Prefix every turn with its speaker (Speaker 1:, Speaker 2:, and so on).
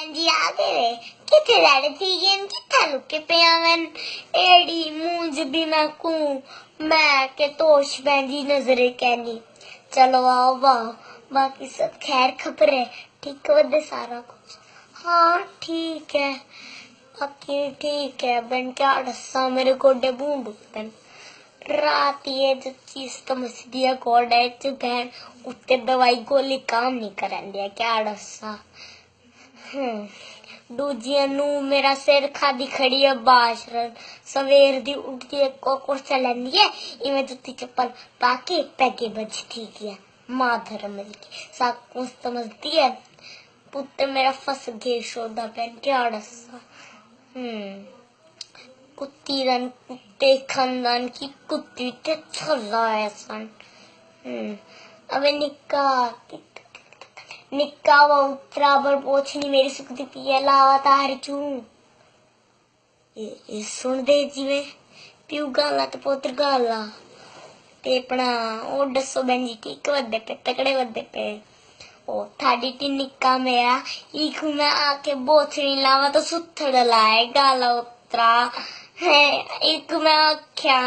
Speaker 1: भैन जी आ गए किथे लड़ थी गेम किथा लुके पिया मैन एड़ी मूंज भी मैं को मैं के तोश भैन जी नजरे कहनी चलो आओ वाह बाकी सब खैर खबर है ठीक वदे सारा कुछ हाँ ठीक है बाकी ठीक है बन क्या रस्सा मेरे गोडे बूंद बन रात ये जो चीज तो मसीदिया गोडे च बहन उत्ते दवाई गोली काम नहीं करन दिया क्या रस्सा दूजिया नू मेरा सिर खादी खड़ी है बाशरन सवेर दी उठती है कोकोर चलनी है इवें जुत्ती चप्पल पाके पैके बज ठीक है मां धर्म की साकुं समझती है पुत्र मेरा फंस गए शोधा बहन क्या रस्सा कुत्ती रन कुत्ते खानदान की कुत्ती ते छल्ला है सन अबे निक्का वो उत्तराबर पोछनी मेरी सुखती पिया लावा तार चू ये सुन दे जिवे पिउ गाला ते पोत्र गाला ते अपना ओ दसो बहन जी ठीक वदे पे तकड़े वदे पे ओ थाडी टी निक्का मेरा इकू मैं आके बोछनी लावा तो सुथड़ लाए गाला उत्तरा है एक मैं आख्या